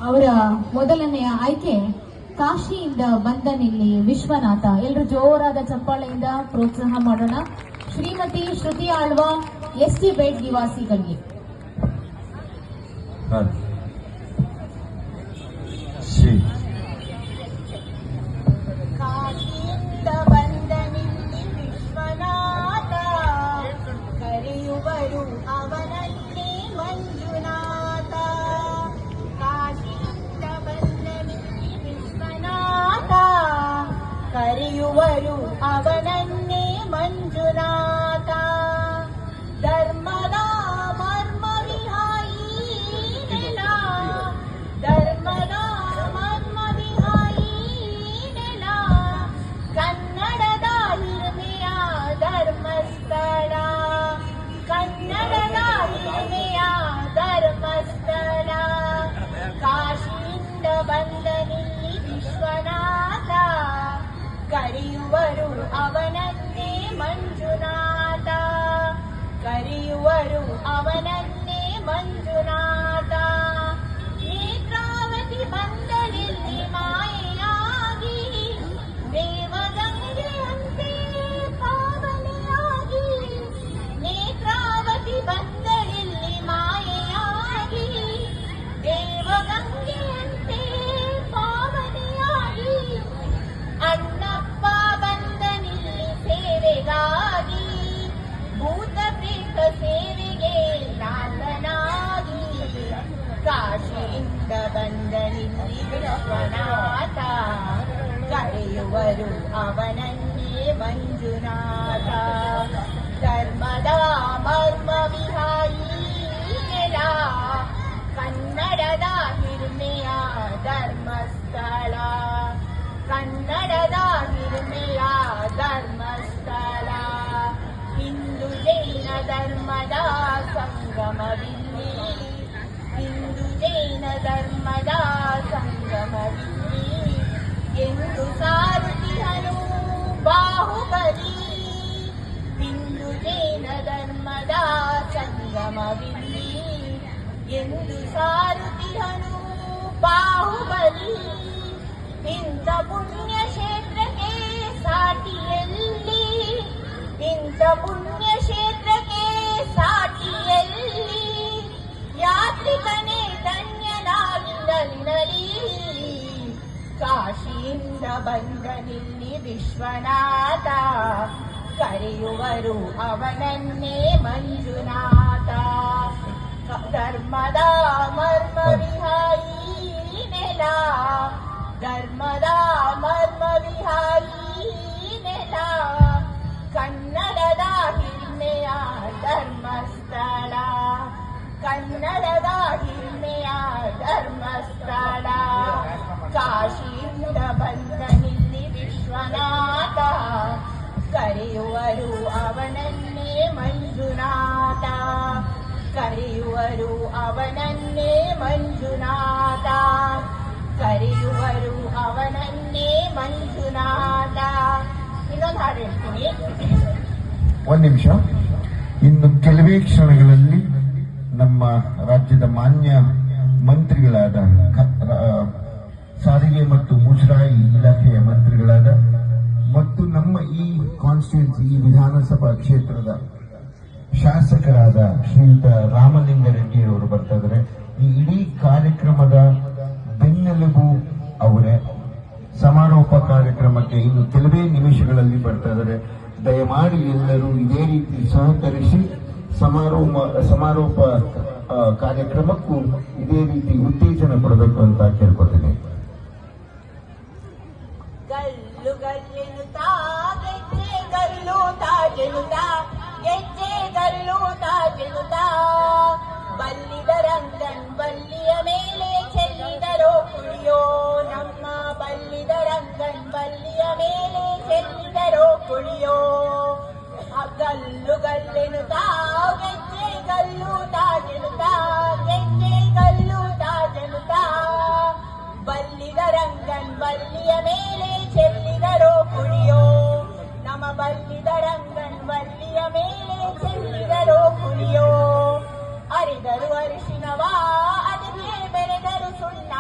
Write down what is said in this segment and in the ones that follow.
ಅವರ ಮೊದಲನೆಯ ಆಯ್ಕೆ ಕಾಶಿಯಿಂದ ಬಂದನಿಲ್ಲಿ ವಿಶ್ವನಾಥ. ಎಲ್ಲರೂ ಜೋರಾದ ಚಪ್ಪಾಳೆಯಿಂದ ಪ್ರೋತ್ಸಾಹ ಮಾಡೋಣ. ಶ್ರೀಮತಿ ಶ್ರುತಿ ಆಳ್ವ, ಎಸ್ಟಿ ಬೇಡ್ ನಿವಾಸಿಗಳಿಗೆ. ಕಾಶಿಯಿಂದ ಬಂದನಿಲ್ಲಿ ವಿಶ್ವನಾಥ, ಕರೆಯುವರು ಅವನನ್ನೇ ಮಂಜುನಾಥ. ಕಾಶಿಯಿಂದ ಬಂದನಿಲ್ಲಿ ವಿಶ್ವನಾಥ, ಕರೆಯುವರು ಅವನನ್ನೇ ಮಂಜುನಾಥ. ಧರ್ಮದ ಮರ್ಮ ವಿಹಾಯಿ ನೆಲ, ಧರ್ಮದ ಮರ್ಮ ವಿಹಾಯಿ ನೆಲ, ಕನ್ನಡದ ಹಿರಿಮೆಯ ಧರ್ಮಸ್ಥಳ, ಕನ್ನಡದ ಹಿರಿಮೆಯ ಧರ್ಮಸ್ಥಳ. ಕಾಶಿಯಿಂದ ಬಂದನಿಲ್ಲಿ ವಿಶ್ವನಾಥ, ಕರೆಯುವರು ಅವನನ್ನೇ ಮಂಜುನಾಥ, ಕರೆಯುವರು ಅವನನ್ನೇ ಮಂಜುನಾಥ. ನೇತ್ರಾವತಿ ಬಂದಳಿಲ್ಲಿ ಮಾಯೆಯಾಗಿ, ದೇವಗಂಗೆಯಂತೆ ಪಾವನೆಯಾಗಿ. ನೇತ್ರಾವತಿ ಬಂದಳಿಲ್ಲಿ ಮಾಯೆಯಾಗಿ, ದೇವಗಂಗೆಯಂತೆ ಪಾವನೆಯಾಗಿ. ಅಣ್ಣಪ್ಪ ಬಂದನಿಲ್ಲಿ ಸೇವೆಗಾಗಿ, ಭೂತ ಪ್ರೇತ ಸೇವೆಗೆ ನಾಥನಾಗಿ. ಕಾಶಿಯಿಂದ ಬಂದನಿಲ್ಲಿ ವಿಶ್ವನಾಥ, ಕರೆಯುವರು ಅವನನ್ನೇ ಮಂಜುನಾಥ. ಧರ್ಮದ ಮರ್ಮ ವಿಹಾಯಿ ನೆಲ, ಕನ್ನಡದ ಹಿರಿಮೆಯ ಧರ್ಮಸ್ಥಳ, ಕನ್ನಡದ ಹಿರಿಮೆಯ ಧರ್ಮಸ್ಥಳ. ಹಿಂದೂ ಜೈನ ಧರ್ಮದ ಸಂಗಮವಿಲ್ಲಿ, ಹಿಂದೂ ಜೈನ ಧರ್ಮದ ಸಂಗಮವಿಲ್ಲಿ. ಎಂದು ಸಾರುತಿಹನು ಬಾಹುಬಲಿ, ಹಿಂದೂ ಜೈನ ಧರ್ಮದ ಸಂಗಮವಿಲ್ಲಿ. ಎಂದು ಸಾರುತಿಹನು ಬಾಹುಬಲಿ. ಇಂಥ ಪುಣ್ಯ ಕ್ಷೇತ್ರಕ್ಕೆ ಸಾಟಿಯಲ್ಲಿ, ಇಂಥ ಪುಣ್ಯ ಕ್ಷೇತ್ರಕ್ಕೆ ಸಾಟಿಯಲ್ಲಿ. ಯಾತ್ರಿಕನೇ ಧನ್ಯನಾಗಿರಲಿ. ಕಾಶಿಯಿಂದ ಬಂದನಿಲ್ಲಿ ವಿಶ್ವನಾಥ, ಕರೆಯುವರು ಅವನನ್ನೇ ಮಂಜುನಾಥ. ಧರ್ಮದ ಮರ್ಮ ವಿಹಾಯಿ ನೆಲ, ಧರ್ಮದ ಮರ್ಮ ವಿಹಾಯಿ ನೆಲ, ಕನ್ನಡದ ಹಿರಿಮೆಯ ಧರ್ಮಸ್ಥಳ, ಕನ್ನಡದ ಹಿರಿಮೆಯ ಧರ್ಮಸ್ಥಳ. ಕಾಶಿಯಿಂದ ಬಂದನಿಲ್ಲಿ ವಿಶ್ವನಾಥ, ಕರೆಯುವರು ಅವನನ್ನೇ ಮಂಜುನಾಥ, ಕರೆಯುವರು ಅವನನ್ನೇ ಮಂಜುನಾಥ, ಕರೆಯುವರು ಅವನನ್ನೇ ಮಂಜುನಾಥ. ಇನ್ನೊಂದು ಹಾಡು ಹೇಳ್ತೀನಿ. ಒಂದು ನಿಮಿಷ. ಇನ್ನು ಕೆಲವೇ ಕ್ಷಣಗಳಲ್ಲಿ ನಮ್ಮ ರಾಜ್ಯದ ಮಾನ್ಯ ಮಂತ್ರಿಗಳಾದ ಸಾರಿಗೆ ಮತ್ತು ಮುಜರಾಯಿ ಇಲಾಖೆಯ ಮಂತ್ರಿಗಳಾದ ಮತ್ತು ನಮ್ಮ ಈ ಕಾನ್ಸ್ಟಿಟ್ಯೂನ್ಸಿ, ಈ ವಿಧಾನಸಭಾ ಕ್ಷೇತ್ರದ ಶಾಸಕರಾದ ಶ್ರೀಯುತ ರಾಮಲಿಂಗಾರೆಡ್ಡಿ ಅವರು ಬರ್ತಾ ಇದ್ದಾರೆ. ಈ ಇಡೀ ಕಾರ್ಯಕ್ರಮದ ಬೆನ್ನೆಲುಬು ಅವರೇ. ಸಮಾರೋಪ ಕಾರ್ಯಕ್ರಮಕ್ಕೆ ಇನ್ನು ಕೆಲವೇ ನಿಮಿಷಗಳಲ್ಲಿ ಬರ್ತಾ ಇದ್ದಾರೆ. ದಯಮಾಡಿ ಎಲ್ಲರೂ ಇದೇ ರೀತಿ ಸಹಕರಿಸಿ ಸಮಾರೋಪ ಕಾರ್ಯಕ್ರಮಕ್ಕೂ ಇದೇ ರೀತಿ ಉತ್ತೇಜನ ಕೊಡಬೇಕು ಅಂತ ಕೇಳ್ಕೊತೀನಿ. ಗಲ್ಲು ಗಲ್ಲೆನುತ್ತಾ ಗೆಜ್ಜೆ ಗಲ್ಲುತ್ತಾ ಜನುತ್ತಾ, ಗೆಜ್ಜೆ ಗಲ್ಲುತ್ತಾ ಜನುತ್ತಾ, ಬಲ್ಲಿದ ರಂಗನ್ ಬಲ್ಲಿಯ ಮೇಲೆ ಚೆಲ್ಲಿದರೋ ಕುಳಿಯೋ. ನಮ್ಮ ಬಲ್ಲಿದ ರಂಗನ್ ಬಲ್ಲಿಯ ಮೇಲೆ ಚೆಲ್ಲಿದರೋ ಕುಳಿಯೋ. ಗಲ್ಲು ಗಲ್ಲೆನುತ್ತಾ ಗೆಜ್ಜೆ ಗಲ್ಲುತ್ತಾ ಜನುತ್ತಾ, ಗೆಜ್ಜೆ ಗಲ್ಲುತ್ತಾ ಜನುತ್ತಾ, ಬಲ್ಲಿದ ರಂಗನ್ ಬಲ್ಲಿಯ ಮೇಲೆ ಚೆಲ್ಲಿದರೋ ಕುಳಿಯೋ. ನಮ್ಮ ಬಲ್ಲಿದ ರಂಗನ್ ಬಲ್ಲಿಯ ಮೇಲೆ ಚೆಲ್ಲಿದರೋ ಕುಳಿಯೋ. ಅರಿದರು ಅರಿಶಿನವ ಅದಕ್ಕೆ ಬೆರೆದರು ಸುಣ್ಣ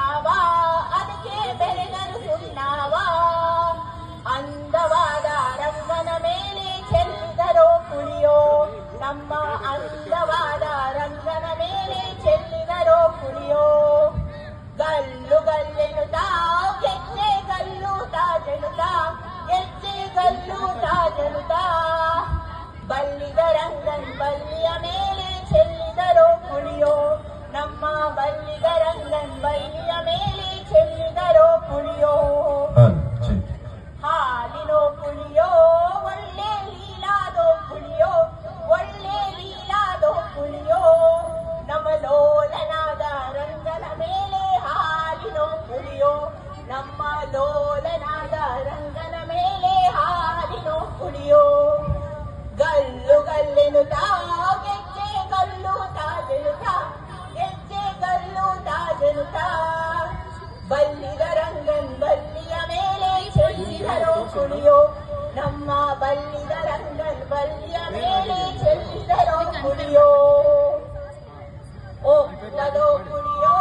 ತುಪ್ಪದೋ ಕುಡಿಯೋ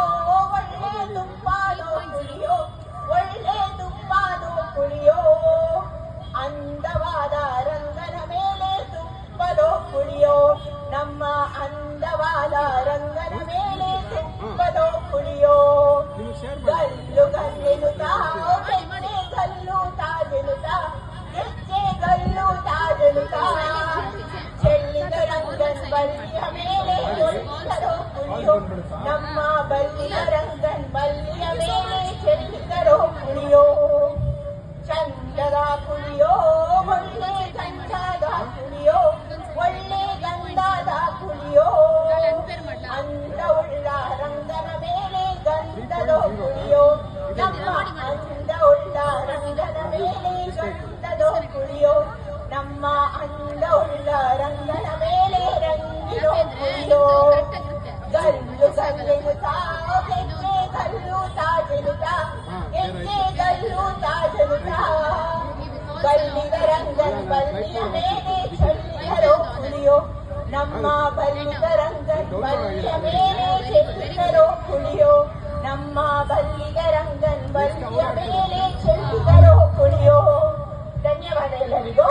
ಒಳ್ಳೆ ತುಪ್ಪದೋ ಕುಡಿಯೋ ಒಳ್ಳೆ ತುಪ್ಪದೋ ಕುಡಿಯೋ ಅಂದವಾದ ರಂಗನ ಮೇಲೆ ತುಪ್ಪದೋ ಕುಡಿಯೋ ನಮ್ಮ ಅಂದವಾದ ರಂಗನ ಮೇಲೆ ತುಪ್ಪದೋ ಕುಡಿಯೋ ಗಲ್ಲು ಗಲ್ಲೆನುತ್ತಾ ಗೆಜ್ಜೆ ಗಲ್ಲು ತಾಜೆನುತ್ತಾ ಗೆಜ್ಜೆ ಗಲ್ಲು ತಾಜೆನುತ್ತಾ ಚೆಲ್ಲಿದ ರಂಗನ್ ಬಲ್ಲಿಯ ಮೇಲೆ ಒಳ್ಳೆದೋ ಕುಡಿಯೋ ನಮ್ಮ ಬಲ್ಲಿಯ ರಂಗನ್ ಬಲ್ಲಿಯ ಮೇಲೆ ಚೆಲ್ಲಿದರೋ ಕುಡಿಯೋ ಚಂದದ ಕುಡಿಯೋ ಒಳ್ಳೆ ಗಂಧದ ಕುಡಿಯೋ ಒಳ್ಳೆ ಗಂಧದ ಕುಡಿಯೋ ಅಂದವುಳ್ಳ ರಂಗನ ಮೇಲೆ ಗಂಧದೋ ಕುಡಿಯೋ ನಮ್ಮ ಅಂದವುಳ್ಳ ರಂಗನ ಮೇಲೆ ಗಂಧದೋ ಕುಡಿಯೋ ನಮ್ಮ ಅಂದವುಳ್ಳ ರಂಗನ ಮೇಲೆ ರಂಗಿರೋ ಕುಡಿಯೋ ಗಲ್ಲು ಗಲ್ಲೆನುತ್ತಾ ಗೆಜ್ಜೆ ಗಲ್ಲು ತಾಜೆನುತ್ತಾ ಗೆಜ್ಜೆ ಗಲ್ಲು ತಾಜೆನುತ್ತಾ ಬಲ್ಲಿದ ರಂಗನ್ ಬಲ್ಲಿಯ ಮೇಲೆ ಚೆಲ್ಲಿದರೋ ಕುಡಿಯೋ ನಮ್ಮ ಬಲ್ಲಿದ ರಂಗನ್ ಬಲ್ಲಿಯ ಮೇಲೆ ಚೆಲ್ಲಿದರೋ ಕುಡಿಯೋ ನಮ್ಮ ಬಲ್ಲಿದ ರಂಗನ್ ಬಲ್ಲಿಯ ಮೇಲೆ ಚೆಲ್ಲಿದರೋ ಕುಡಿಯೋ ಧನ್ಯವಾದ ಎಲ್ಲರಿಗೂ.